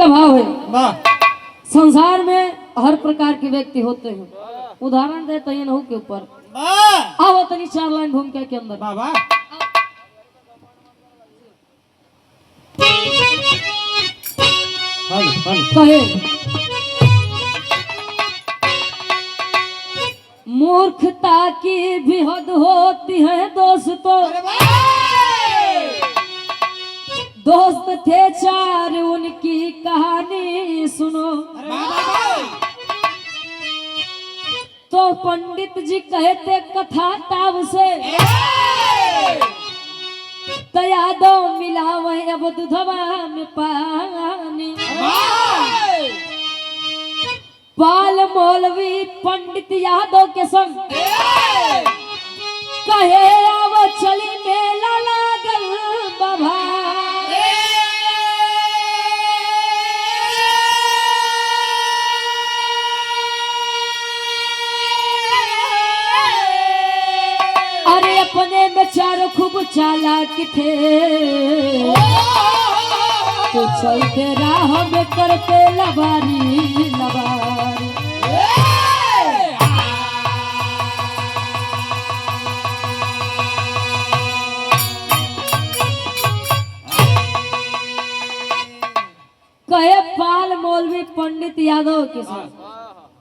का भाव है। संसार में हर प्रकार के व्यक्ति होते हैं, उदाहरण देते हैं नहु के ऊपर। आओ तनी 4 लाइन भूमिका के अंदर। कहे मूर्खता की भी हद होती है दोस्तों, दोस्त थे 4 उनकी कहानी सुनो। तो पंडित जी कहते कथा ताब से, तो यादव मिलावे अब दूधवा में पानी। पाल मौलवी पंडित यादव के संग कहे अब चली मेला लागल बाबा। अरे अपने में 4 खूब चालाक थे, तो चलते राह में करते लबारी लबारी। कहे पाल मौलवी पंडित यादव के साथ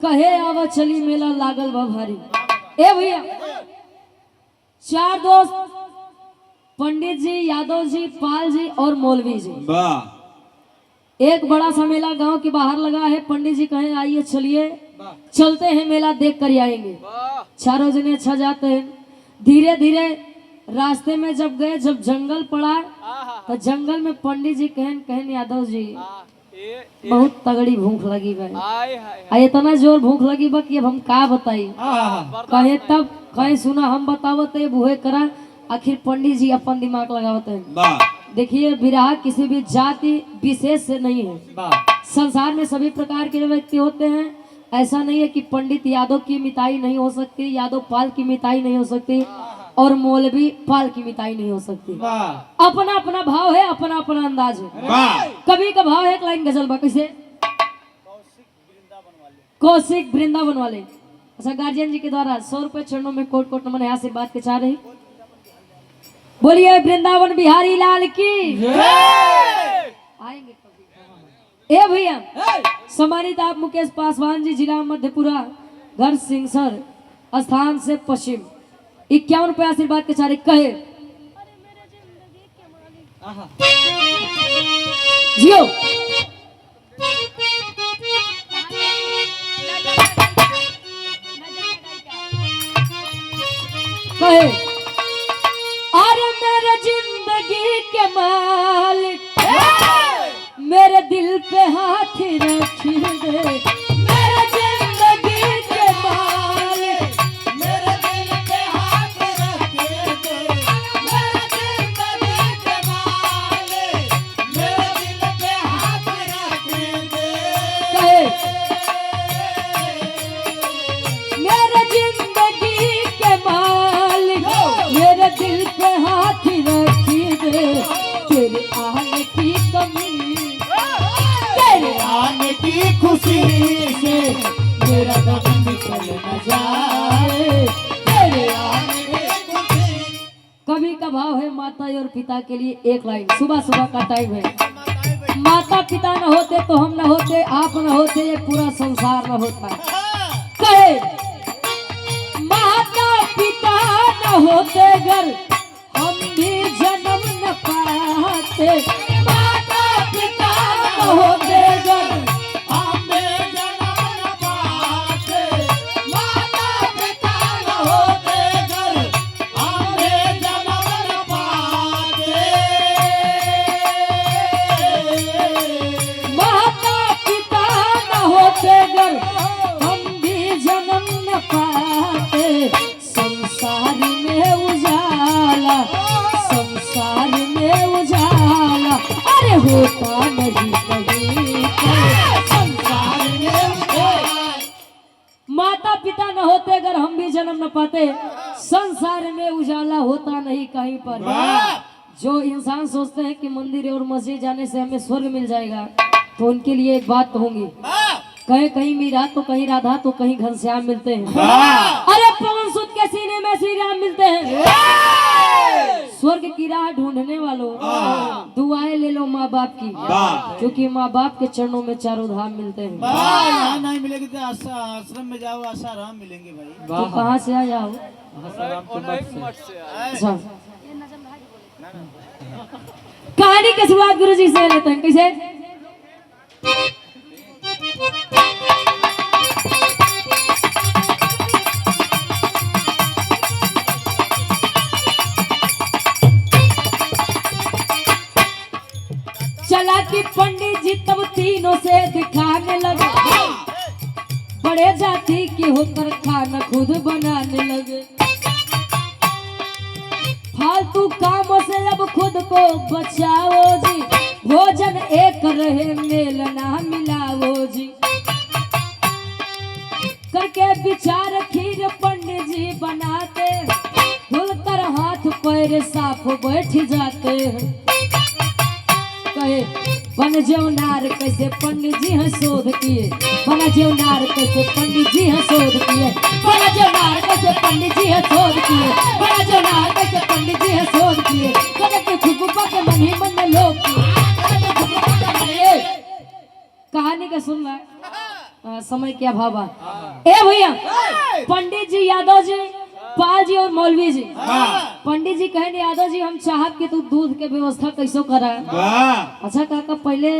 कहे आवा चली मेला लागल बा भारी। ए भैया 4 दोस्त, पंडित जी, यादव जी, पाल जी और मौलवी जी। एक बड़ा सा मेला गांव के बाहर लगा है। पंडित जी कहे आइए चलिए चलते हैं मेला देख कर आएंगे। 4 जने अच्छा जाते हैं। धीरे धीरे रास्ते में जब गए, जब जंगल पड़ा तो जंगल में पंडित जी कहन यादव जी बहुत तगड़ी भूख लगी भाई, इतना जोर भूख लगी बा कि अब हम का बताई। कहे तब कहे सुना हम बतावत है बुहे करा। आखिर पंडित जी अपन दिमाग लगावत है। देखिए विराह किसी भी जाति विशेष से नहीं है। संसार में सभी प्रकार के व्यक्ति होते हैं। ऐसा नहीं है कि पंडित यादव की मिताई नहीं हो सकती, यादव पाल की मिताई नहीं हो सकती और मौलवी पाल की मिताई नहीं हो सकती। अपना अपना भाव है, अपना अपना अंदाज है। कभी का भाव है। एक लाइन गजल बा कैसे, कौशिक वृंदावन वाले। अच्छा गार्जियन जी के द्वारा 100 रुपए चरणों में कोट कोट नमन आशीर्वाद के चाह रही। बोलिए वृंदावन बिहारी लाल की आएंगे ए भैया। सम्मानित आप मुकेश पासवान जी, जिला मधेपुरा, घर सिंगसर, स्थान से पश्चिम, 51 रुपए आशीर्वाद के चारे। कहे जियो कहे अरे मेरे जिंदगी के मालिक मेरे दिल पे हाथ रखी दे। मेरे जिंदगी के मालिक मेरे दिल पे हाथ रखी दे। मेरे जिंदगी के मालिक मेरे दिल पे हाथ रखी दे। मेरे जिंदगी के मालिक मेरे दिल पे हाथ रखी दे। तेरे आने की कमी, तेरे आने की खुशी से मेरा दम निकल न जाए। तेरे आने की खुशी। कवि का भाव है माता और पिता के लिए एक लाइन। सुबह सुबह का टाइम है। माता पिता न होते तो हम न होते, आप न होते ये पूरा संसार न होता। कहे माता पिता न होते घर हम भी जन्म न पाते। माता पिता न होते घर हम भी जन्म न पाते। माता पिता न होते घर हम भी जन्म न पाते। माता पिता न होते घर हम भी जन्म न पाते। संसार में उजाला, संसार में उजाला, अरे होता नहीं कहीं संसार में उजाला। माता पिता न होते अगर हम भी जन्म न पाते, संसार में उजाला होता नहीं कहीं पर। जो इंसान सोचते हैं कि मंदिर और मस्जिद जाने से हमें स्वर्ग मिल जाएगा, तो उनके लिए एक बात कहूंगी, कहीं कहीं मीरा तो कहीं राधा तो कहीं घनश्याम मिलते हैं। अरे पवन सुत के सीने में श्री राम मिलते हैं। स्वर्ग की राह ढूंढने वालों, दुआएं ले लो माँ बाप की, क्योंकि माँ बाप के चरणों में चारों धाम मिलते हैं। यहाँ नहीं मिलेगी तो आश्रम में जाओ, आसाराम मिलेंगे भाई। तो कहाँ से आ जाओ? अच्छा, कहानी की शुरुआत गुरु जी से लेते हैं। कैसे? चला कि पंडित जी तब तीनों से दिखाने लगे, बड़े जाति की होकर खाना खुद बनाने लगे। फालतू कामों से अब खुद को बचाओ जी, भोजन एक रहे मेल ना मिलाओ जी। करके विचार खीर पंडित जी बनाते, खुलकर हाथ पैर साफ बैठ जाते हैं। कहे बन जो नार कैसे पंडित जी हैं शोध किए, बन जो नार कैसे पंडित जी हैं शोध किए, बन जो नार कैसे पंडित जी हैं शोध किए, बन जो नार कैसे पंडित जी हैं शोध किए। कनक खुशबू के मन ही मन में लोग कहानी का सुन रहा समय क्या भावा। ए भैया, पंडित जी यादव जी, पाल जी और मौलवी जी। पंडित जी कहे यादव जी हम चाहत कि तू दूध के व्यवस्था कैसो करा। अच्छा काका, पहले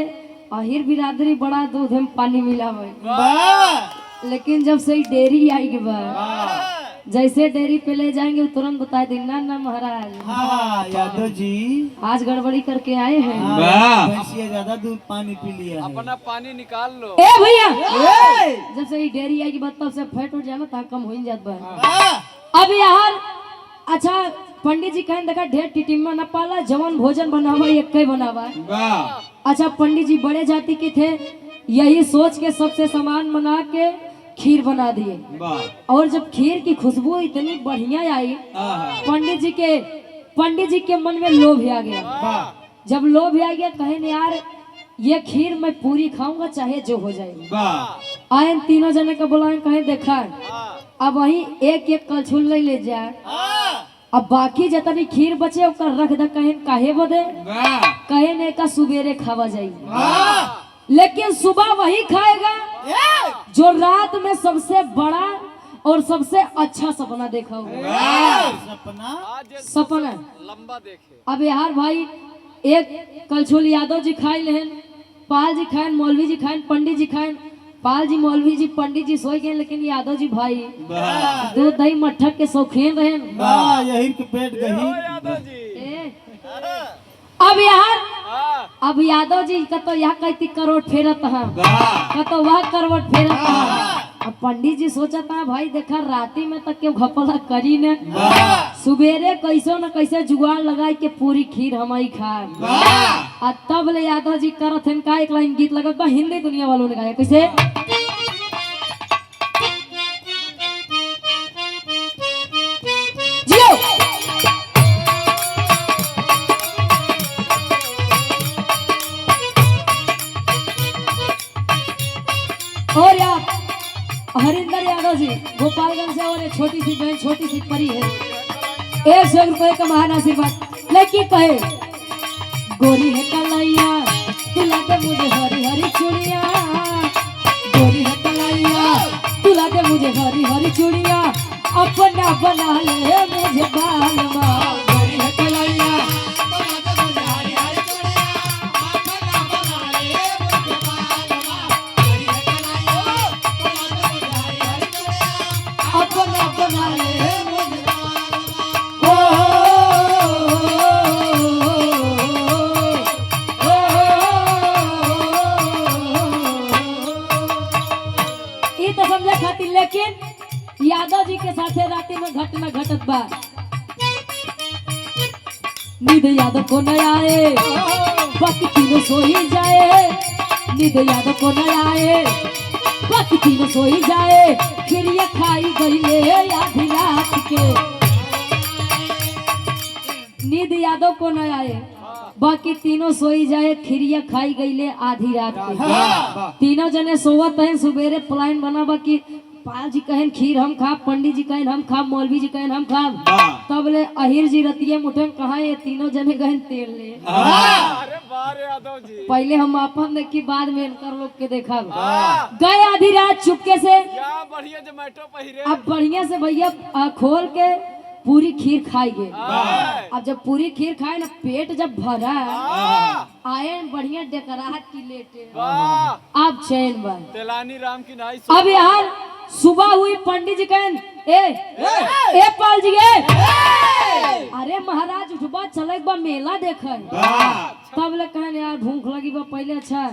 आहिर बिरादरी बड़ा दूध में पानी मिला हुआ, लेकिन जब से डेयरी आई के बाद जैसे डेयरी पे ले जाएंगे तुरंत बता देना ना महाराज। यादव जी आज गड़बड़ी करके आए हैं। ज्यादा दूध पानी पी लिया, अपना पानी निकाल लो। ए भैया, जब से डेयरी आई के बाद तब से फैट उठ जाना था, कम हो ही जाता है। अब यार अच्छा पंडित जी कहें देखा ढेर टिटिम्मा न पाला, जवन भोजन बनावा एक बनावा। अच्छा पंडित जी बड़े जाति के थे, यही सोच के सबसे सामान बना के खीर बना दिए। और जब खीर की खुशबू इतनी बढ़िया आई, पंडित जी के मन में लोभ आ गया। जब लोभ आ गया कहे यार ये खीर मैं पूरी खाऊंगा चाहे जो हो जाए। आए तीनों जने को बुलाए, कहे देखा अब वही एक एक कलछुल ले जाए, अब बाकी जितनी खीर बचे ओकर रख दे। कहे काहे बदे? कहे ने का सुबेरे खावा जाई, लेकिन सुबह वही खाएगा जो रात में सबसे बड़ा और सबसे अच्छा सपना देखा होगा। सपना लंबा देखे। अब यार भाई एक कलछुल यादव जी खाए लेन, पाल जी खाए, मौलवी जी खाए, पंडित जी खाए। पाल जी, मौलवी जी, पंडित जी सोए गए, लेकिन यादव जी भाई दूध दही मट्ठा के शौकीन रहे। यही के पेट गही। अब यादव जी कतो यहाँ कहती करोड़ फेरत है, कतो वह करोड़ फेरत है। अब पंडित जी सोचता है भाई देखा राती में तक के घपला करी ने, सुबेरे कैसे न कैसे जुगाड़ लगाई के पूरी खीर हमारी खाए। तब ले यादव जी करत हैं का एक लाइन गीत लगत बा, हिंदी दुनिया वालों ने गाया। कैसे? और यार हरिंदर यादव जी गोपालगंज से, और एक छोटी सी बहन छोटी सी परी है, 100 रुपए का महान आशीर्वाद। लेकिन कहे गोरी है कलैया तुला दे मुझे हरी हरी चूड़िया, गोरी है कलैया तुला दे मुझे हरी हरी चूड़िया, अपना बना ले मुझे बालवा। गोरी है कलैया अपना बना ले मुझे तो समझे खातिर। लेकिन यादव जी के साथे राती में घटना घटत बा। नींद यादव को न आए, बाकी तीनों सो ही जाए। नींद यादव को न आए, बाकी तीनों सो ही जाए। फिर ये खाई गई ले आधी रात के। नींद यादव को न आए, बाकी तीनों सोई जाए खिरिया खाई गईले आधी रात के। तीनों जने सोवत हैं, सुबेरे प्लान बना बाकी पाल जी कहन खीर हम खा, पंडित जी कहन हम खा, मौलवी जी कहन हम खा। तब ले अहिर जी रतिया मुठन कहा ये तीनों जने गहन तेल ले। अरे बारे यादव जी पहले हम अपन देखी बाद में इनकर लोग के देखा गए आधी रात चुपके से। क्या बढ़िया जोमेटो पहिरे। अब बढ़िया से भैया खोल के पूरी खीर खाई गए। अब जब पूरी खीर खाए ना पेट जब भरा आए बढ़िया डेकराहट की लेटे अब चैन बन तेलानी राम की नाई। अब यार सुबह हुई पंडित जी कहन ए पाल जी अरे महाराज उठबा चले बा मेला देखे। तब ले कहन यार भूख लगी बा पहले अच्छा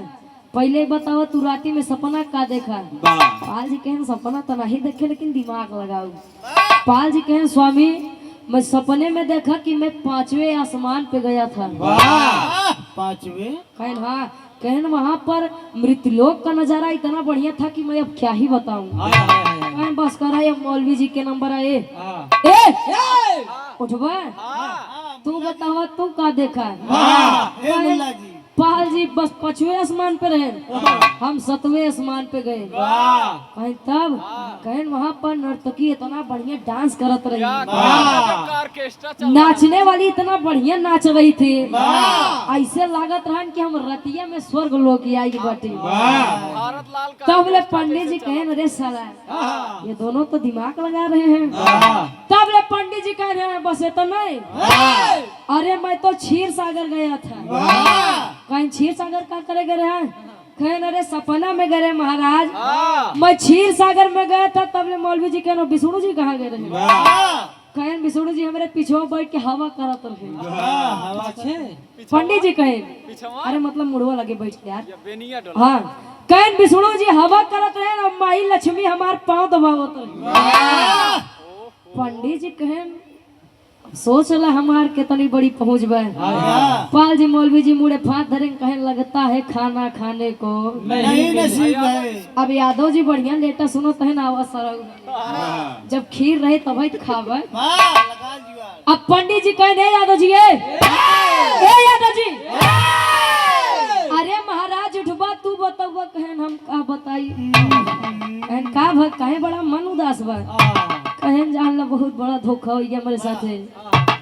पहले बताओ तू राती में सपना का देखा। पाल जी कहन सपना तो नहीं देखे लेकिन दिमाग लगाओ। पाल जी कहन स्वामी मैं सपने में देखा कि मैं 5वें आसमान पे गया था। 5वें? कहन हाँ कहन वहाँ पर मृतलोक का नजारा इतना बढ़िया था कि मैं अब क्या ही बताऊं। कहन बस करा ये मौलवी जी के नंबर आए उठवा तू बतावा तू का देखा। पाल जी बस 5वें आसमान पे रहे, हम 7वें आसमान पे गए। कहीं तब कहीं वहाँ पर नर्तकी इतना बढ़िया डांस करत रही, नाचने वाली इतना बढ़िया नाच रही थी, ऐसे लागत रहन कि हम रतिया में स्वर्ग लोग आई बाटी। तब ले पंडित जी कहे अरे साला ये दोनों तो दिमाग लगा रहे हैं। तब ले पंडित जी कह रहे हैं बस इतना नहीं, अरे मैं तो क्षीर सागर गया था। कहीं क्षीर सागर का करे गए हैं? कहें अरे सपना में गए महाराज मैं क्षीर सागर में गया था। तब ले मौलवी जी कहना विष्णु जी कहाँ गए रहे? कहें विष्णु जी हमारे पीछे बैठ के हवा करत रहे। पंडित जी कहे अरे मतलब मुड़वा लगे बैठ के यार। हाँ कहें विष्णु जी हवा करत रहे और माई लक्ष्मी हमार पाँव दबावत रहे। पंडित जी कहें सोच ला हमार कितनी बड़ी पहुंच बे। पाल जी मौलवी जी मुड़े फात धरे कहे लगता है खाना खाने को नहीं नसीब है। अब यादव जी बढ़िया लेटा सुनो तहन आवाज सर जब खीर रहे तब खावे। अब पंडित जी कहे यादव जी यादव जी अरे महाराज उठबा तू बतावा। कहन हम का बताई? कहन का भ काहे बड़ा मन उदास बा? कहन जान ला बहुत बड़ा धोखा हो गया हमारे साथ।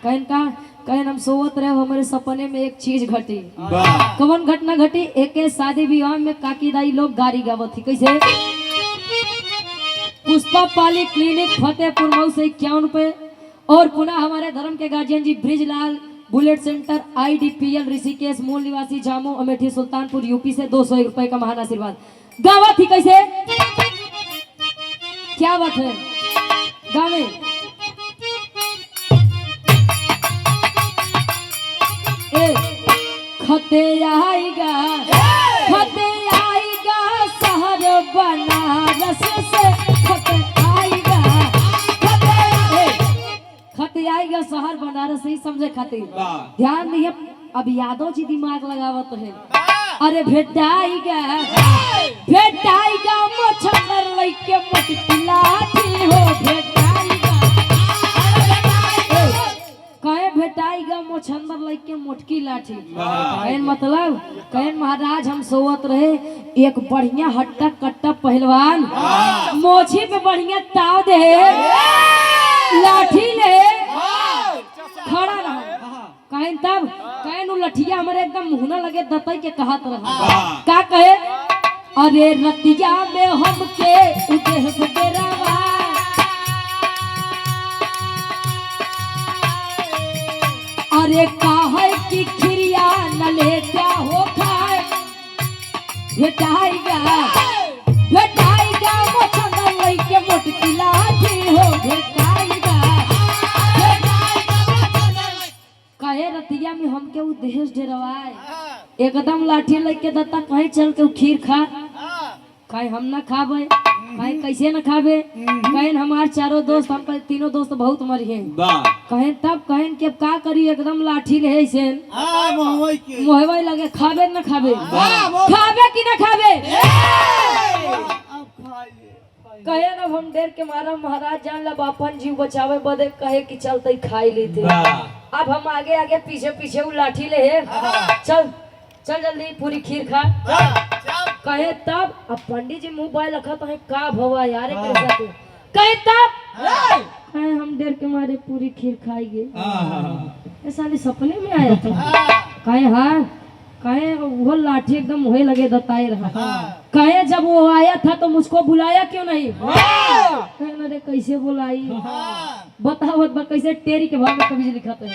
कहन का कहन हम सोवत रहे हमारे सपने में एक चीज घटी। कौन घटना घटी? एक शादी विवाह में काकी दाई लोग गाड़ी गावत थी। कैसे? पुष्पा पाली क्लिनिक फतेहपुर मऊ से 51 रुपए और पुनः हमारे धर्म के गार्जियन जी Brijlal bullet centre IDPL Rishikesh मूल निवासी जामो अमेठी सुल्तानपुर यूपी से 200 रुपए का महान आशीर्वाद गावा थी। कैसे क्या बात है गावे? खते आएगा शहर बनारस से खते आएगा शहर बनारस से ही समझे खातिर ध्यान दिए। अब यादव जी दिमाग लगावत है। अरे भेटाएगा मछर लइके मोटकिलाठी हो भेटाएगा। कहे भेटाएगा मोछंदर लइके मोटकी लाठी। कहन मतलब कहन महाराज हम सोवत रहे एक बढ़िया हट्टा कट्टा पहलवान मोछी पे बढ़िया ताव दे लाठी ले खड़ा रहा। कहन तब कहन लठिया हमारे एकदम मुहना लगे दतई के कहत रहा। का कहे? अरे रतिया में हमके उदेह से डेरावा अरे काहे की खिरिया न ले क्या हो खाए भेटाएगा मोछंदर लइके मोटकी लाठी हो भेटाएगा। कहे रतिया में हमके उ देश डेरवाए एकदम लाठी लेके दत्ता कहीं चल के खीर खा। कहीं हम ना खाबे कहीं कैसे न खाबे? कहीं हमार चारों दोस्त हम तीनों दोस्त बहुत मरिए। कहें तब कहें कि अब का करी एकदम लाठी ले से मोहवाई लगे खाबे न खाबे? खाबे कि न खाबे? कहे ना हम डेर के मारा महाराज जान लब अपन जीव बचावे बदे कहे कि चलते खाई लेते। अब हम आगे आगे पीछे पीछे वो लाठी ले है। चल चल जल्दी पूरी खीर खा। कहे तब अब पंडित जी मुंह बाय रखा तो है का भवा यार कैसा तू कहे तब कहे हम डेर के मारे पूरी खीर खाएंगे। ऐसा नहीं सपने में आया था। कहे हाँ कहे वो लाठी एकदम मुहे लगे दताए रहा। कहे जब वो आया था तो मुझको बुलाया क्यों नहीं? कहे ना रे कैसे बुलाई बताओ कैसे टेरी के भाव में कभी लिखा था।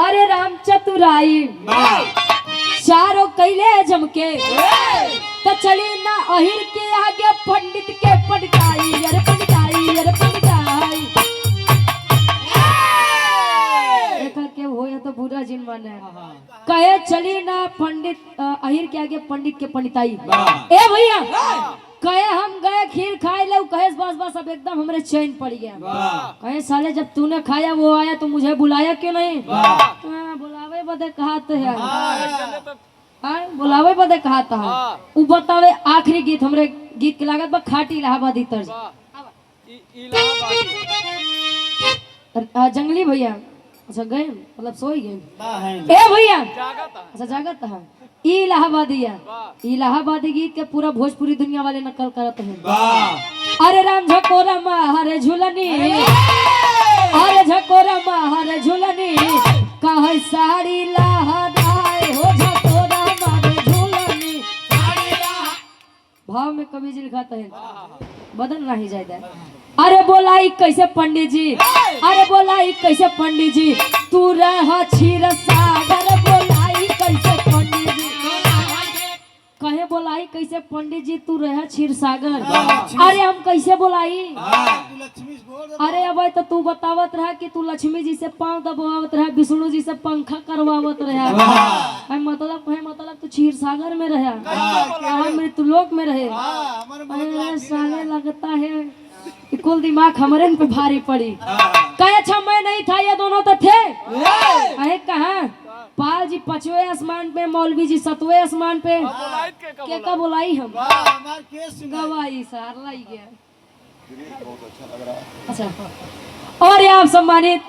अरे राम चतुराई चारों कैले जमके तो चली ना अहिर के आगे पंडित के पटकाई। अरे पटकाई अरे पटकाई के हो या तो बुरा जिन माने। कहे चली ना पंडित अहिर के आगे पंडित के पंडिताई। ए भैया कहे हम गए खीर खाए लो। कहे बस बस अब एकदम हमरे चैन पड़ गया। कहे साले जब तूने खाया वो आया तो मुझे बुलाया क्यों नहीं? बुलावे बदे कहा तो है बुलावे बदे कहा था। वो बतावे आखिरी गीत हमरे गीत के लागत बा खाटी इलाहाबादी तर्ज। जंगली भैया अच्छा गए मतलब सोई गए। ए भैया अच्छा जागत है इलाहाबादिया इलाहाबादी गीत के पूरा भोजपुरी दुनिया वाले नकल करते हैं। अरे राम झकोरा हरे झूलनी अरे झकोरा हरे झूलनी कहे साड़ी लहराए हो झकोरा हरे झूलनी। भाव में कवि जी लिखाते हैं बदन नहीं जाए। अरे बोलाई कैसे पंडित जी अरे बोलाई कैसे पंडित जी तू रहा क्षीर सागर। बोलाई कैसे पंडित जी कहे बोलाई कैसे पंडित जी तू रहा क्षीर सागर। अरे हम कैसे बोलाई? अरे अब तो तू बतावत रहा कि तू लक्ष्मी जी से पांव दबावत रहा विष्णु जी से पंखा करवावत रहा। मतलब तू क्षीर सागर में रहा मृत्युलोक में रहे। साले लगता है कुल दिमाग हमारे पे भारी पड़ी। कहे अच्छा मैं नहीं था ये दोनों तो थे। अरे कहा पाल जी 5वें आसमान पे मौलवी जी 7वें आसमान पे के का बुलाई हम गवाही सार लाई गया। अच्छा और आप सम्मानित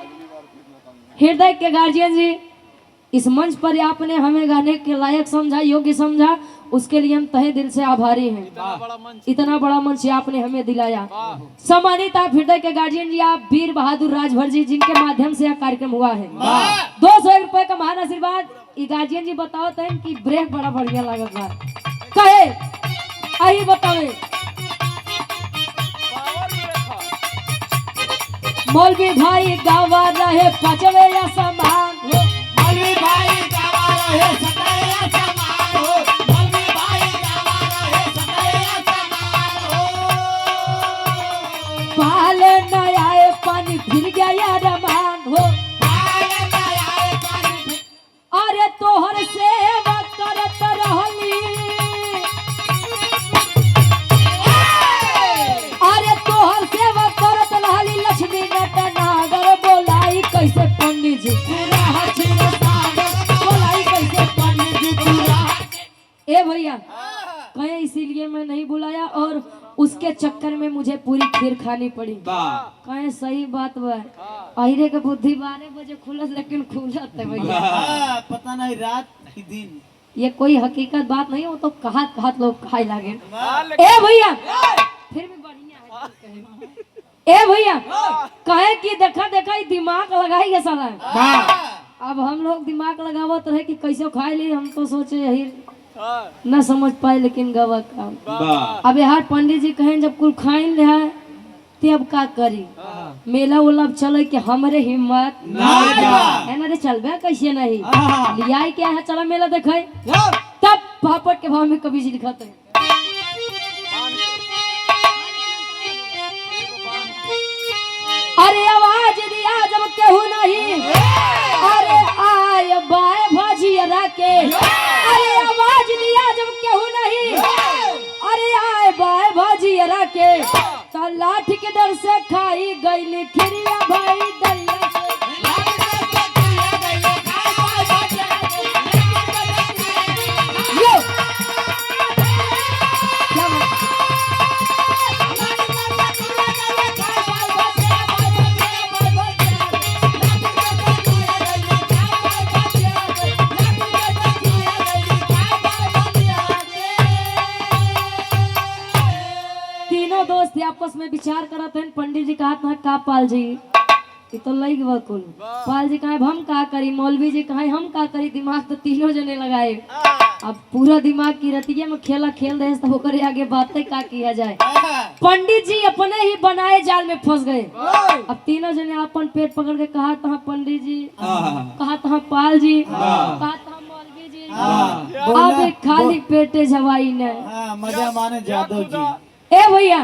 हृदय के गार्जियन जी इस मंच पर आपने हमें गाने के लायक समझा योग्य समझा उसके लिए हम तहे दिल से आभारी हैं। इतना बड़ा मंच आपने हमें दिलाया। सम्मानित आप हृदय के गार्जियन जी आप वीर बहादुर राजभर जी जिनके माध्यम से यह कार्यक्रम हुआ है 200 रुपए का महान आशीर्वाद। गार्जियन जी बताओ तो कि ब्रेक बड़ा बढ़िया लागत बा कहे आई बतावे मौलवी भाई गावा रहे 5वें आसमान हो। मौलवी भाई गावा रहे 7वें आसमान हो। मौलवी भाई गावा रहे 7वें आसमान हो। पाले न आए पानी फिर गया यार मान हो। पाले न आए पानी अरे तोहर सेवा करत रहली अरे तोहर सेवा करत रहली लक्ष्मी नटनागर। बोलाई कैसे पंडित जी बोलाई कैसे पंडित जी पूरा। ए भैया कहे इसीलिए मैं नहीं बुलाया और उसके चक्कर में मुझे पूरी खीर खानी पड़ी। कहे सही बात बा अहिरे के बुद्धि 12 बजे खुलत लेकिन खुलत है भैया पता नहीं रात की दिन ये कोई हकीकत बात नहीं हो तो कहात लोग खाए लागे। ए भैया फिर भी बढ़िया है। ए भैया कहे कि देखा देखा दिमाग लगाई है साला। अब हम लोग दिमाग लगावत रहे कि कैसे खाए ली हम तो सोचे यही न समझ पाए लेकिन गवा काम। अब यार पंडित जी कहें जब कुल खाइन रहा ते अब का करी मेला उला चले कि हमरे हिम्मत है ना रे चलबे कैसे नहीं लिया क्या है चला मेला देखे तब पापड़ के भाव में कभी जी दिखाते हैं। अरे आवाज दिया जब केहू नहीं अरे आय बाय भाजिया के। अरे आवाज दिया जब केहू नहीं अरे आय बाय भाजिया के तो लाठी के डर से खाई गईली खिरिया भाई डल्ला से। आपस में विचार करत हैं। पंडित जी कहा था का पाल जी ये तो लग कुल। पाल जी कहा हम का करी, मौलवी जी कहा हम का करी, दिमाग तो तीनों जने लगाए। अब पूरा दिमाग की रतिया में खेला खेल रहे तो होकर आगे बातें का किया जाए। पंडित जी अपने ही बनाए जाल में फंस गए। अब तीनों जने अपन पेट पकड़ के कहा था पंडित जी, कहा था पाल जी, कहा था मौलवी जी, अब खाली पेटे जवाई ने मजा माने जादव जी। ए भैया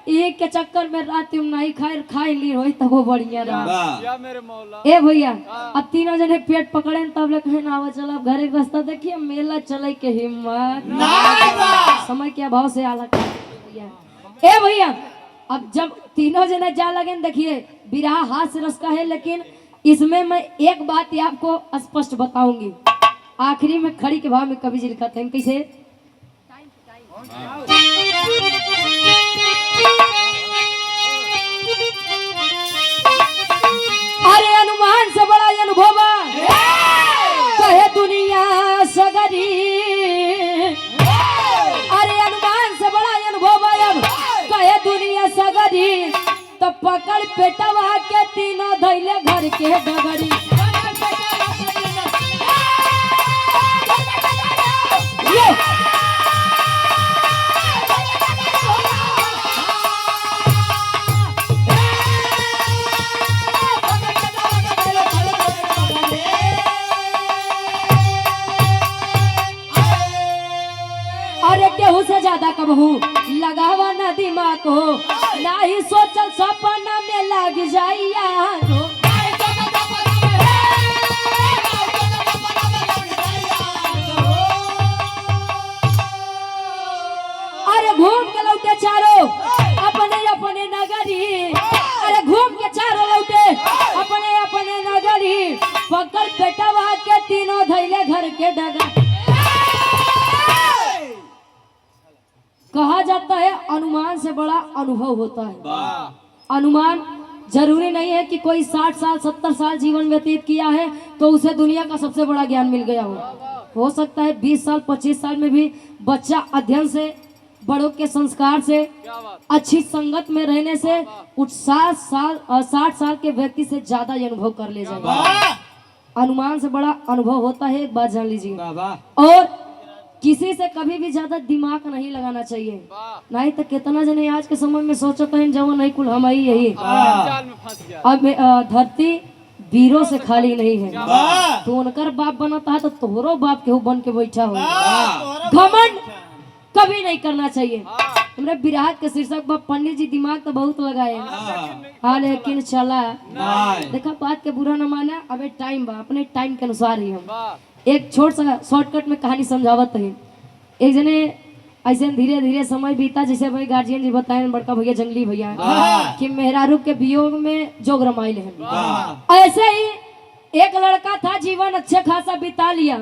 एक के चक्कर में रात में नहीं खाए ली होई तब वो बढ़िया रहा। या मेरे मौला ए भैया अब तीनों जने पेट पकड़े तब ले कहे ना चल अब घरे रास्ता देखिए मेला चले के हिम्मत समय के अभाव से आला भैया। ए भैया अब जब तीनों जने जा लगे देखिए बिरहा हाथ से रस का है, लेकिन इसमें मैं एक बात ही आपको स्पष्ट बताऊंगी। आखिरी में खड़ी के भाव में कवि जी लिखा था कैसे, अरे अनुमान से बड़ा अनुभव कहे दुनिया सगरी, अरे अनुमान से बड़ा अनुभव अब कहे दुनिया सगरी, तो पकड़ पेटवा के तीनों धैले घर के डगरी। अरे केहू से ज्यादा कबहू लगावा न दिमाग को, ना ही सोचल सपना में लग जाइया। अरे घूम के लौटे चारों अपने अपने नगरी, अरे घूम के चारों लौटे अपने अपने नगरी, पकड़ पेटवा के तीनों धैले घर के डगर। कहा जाता है अनुमान से बड़ा अनुभव होता है। अनुमान जरूरी नहीं है कि कोई 60 साल 70 साल जीवन व्यतीत किया है तो उसे दुनिया का सबसे बड़ा ज्ञान मिल गया हो सकता है 20 साल 25 साल में भी बच्चा अध्ययन से, बड़ों के संस्कार से, अच्छी संगत में रहने से कुछ 60 साल के व्यक्ति से ज्यादा अनुभव कर ले जाएगा। अनुमान से बड़ा अनुभव होता है, एक बात जान लीजिए। और किसी से कभी भी ज्यादा दिमाग नहीं लगाना चाहिए, नहीं तो कितना जने आज के समय में सोचते हैं जब नहीं कुल हम ही यही। जाल में फंस गया। अब धरती वीरों से खाली नहीं है, तो उनकर बाप बनता है तो तोहरो बाप केहू बन के बैठा हो। घमंड कभी नहीं करना चाहिए। हमरे विराट के शीर्षक पर पंडित जी दिमाग तो बहुत लगाए हाँ, लेकिन चला देखा बात के बुरा न माना। अबे टाइम बा, अपने टाइम के अनुसार ही हम एक छोट सा शॉर्टकट में कहानी समझावत है। एक जने ऐसे धीरे धीरे समय बीता, जैसे भाई गार्जियन जी बताए बड़का भैया जंगली भैया कि मेहरारू के वियोग में जोग रमाइल है। ऐसे ही एक लड़का था, जीवन अच्छे खासा बिता लिया,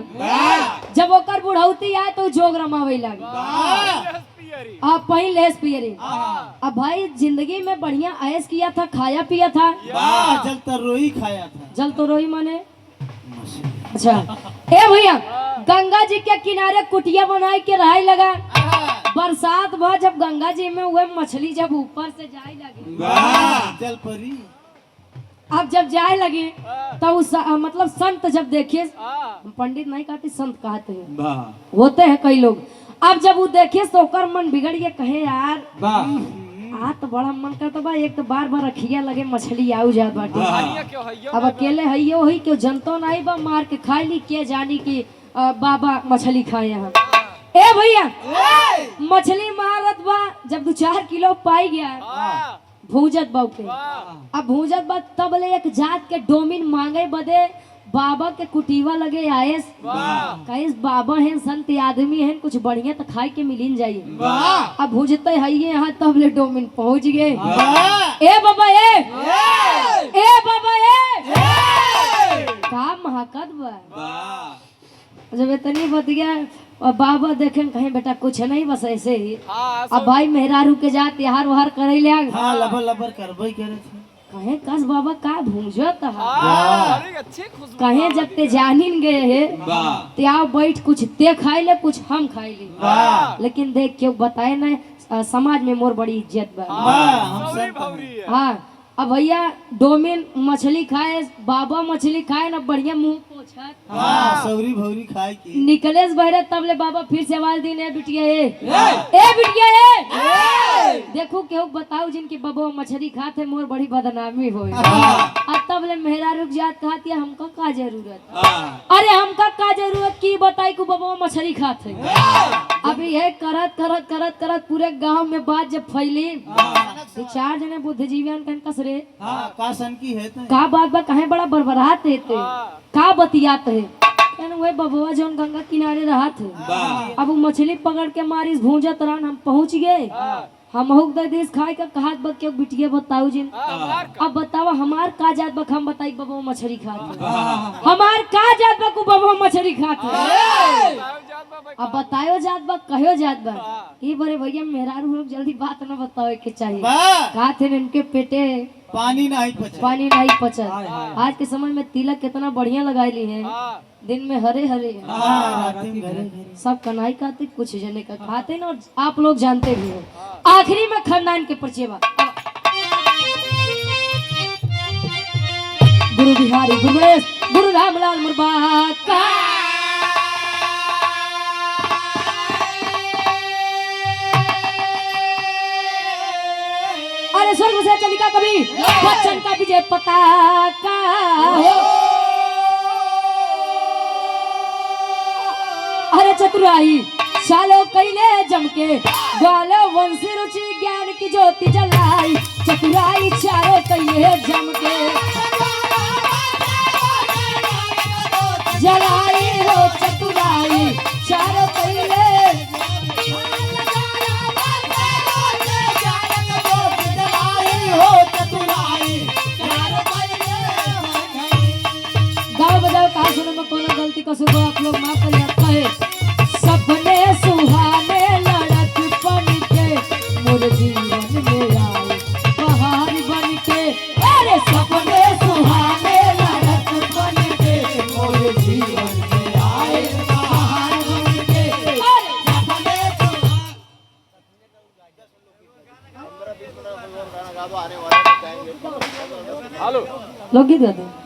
जब ओकर बुढ़ौती आए तो जोग रमावे लगे। आप पहले लेस पियरी। अब भाई जिंदगी में बढ़िया ऐश किया था, खाया पिया था, जल तरोई खाया था। जल तरोई माने अच्छा। ए भैया गंगा जी के किनारे कुटिया बनाए के रहाय लगा। बरसात भा जब गंगा जी में हुए मछली जब ऊपर से जाए लगी, जल परी। अब जब जाए लगे तब उस मतलब संत जब देखे, पंडित नहीं कहते संत कहते हैं, होते हैं कई लोग। अब जब वो देखे तो ओकर मन बिगड़ गया, कहे यार तो बड़ा मन करता बा, एक तो बार बार रखिया लगे मछली आऊ जात बाटे। अब अकेले हइयो ही क्यों जनतो नहीं बा, मार के खाई ली के जानी कि बाबा मछली खाए यहाँ। ए भैया मछली मारत बा, जब 2-4 किलो पाई गया भूजत बा के। अब भूजत बा तब ले एक जात के डोमिन मांगे बदे बाबा के कुटीवा लगे आयस, कहीं बाबा हैं संत आदमी हैं, कुछ बढ़िया तो खाई के मिलिन जाइए। अब भूजते है यहाँ तब ले डोमिन पहुंच गए। ए बाबा ए बाबा का महकत बा। जब इतनी बत गया और बाबा देखे कहीं बेटा कुछ नहीं बस ऐसे ही। अब भाई मेहरारू के जात त्योहार वहार करे ले लबर लबर करबई करे थे। कहे कस बाबा का भूंजत कहे जब ते जानिन गए है ते आओ बैठ कुछ ते खाई ले कुछ हम खाई ले, लेकिन देख क्यों बताए ना समाज में मोर बड़ी इज्जत बा। हम भौरी सब भौरी है। हाँ अब भैया डोमिन मछली खाए, बाबा मछली खाए ना बढ़िया मुंह पोछत हाँ सौरी भौरी खाए की निकलेस बहरे तब ले बाबा फिर से आवाज दी ने बिटिया ए बिटिया ए देखो केहू बताओ जिनकी बबो मछली खाते मोर बड़ी बदनामी होई। अब तब ले मेहरा रुक जात कहती है हमका का जरूरत, अरे हमका का जरूरत की बताई को बबो मछली खाते। अभी ये करत करत करत करत पूरे गांव में बात जब फैली तो 4 जने बुद्धिजीवियन कन कस रे का सन की है तो का बात बा कहे बड़ा बरबरात हेते का बतियात है वही बबुआ जौन गंगा किनारे रहा थे। अब वो मछली पकड़ के मारिस भूंजत रहन हम पहुंच गए हम हुक दे दिस खाए का कहात बक के बिटिया बताऊ जिन अब बतावा हमार का जात बक हम बताई बबुआ मछली खाते हमार का जात बक बबुआ मछली खाते अब बतायो जात बक कहो जात बक ये बड़े भैया मेहरारू लोग जल्दी बात न बतावे के चाहिए का थे इनके पेटे पानी नहीं पचत। आज के समय में तिलक कितना बढ़िया लगाई है दिन में हरे हरे सब कन्हाई खाते कुछ जने का खाते ना और आप लोग जानते भी हो। आखिरी में खानदान के परिचय गुरु बिहारी गुरु गणेश गुरु रामलाल मुर्बा का अरे स्वर्ग से चलिका कभी बच्चन का विजय पताका अरे चतुराई चालो कैले जमके ग्वालो वंशी रुचि ज्ञान की ज्योति जलाई चतुराई चालो कैले जमके जलाई हो चतुराई चारो कैले गाँव बजाओ कहा सुनो में कोनो गलती का सुबह आप लोग माफ कर सकता है। सपने सुहाने लड़क बन के मोर जीवन में आए बहार बन के अरे सपने सुहाने लड़क बन के मोर जीवन में आए बहार बन के अरे सपने हेलो लोग गीत गाते हैं।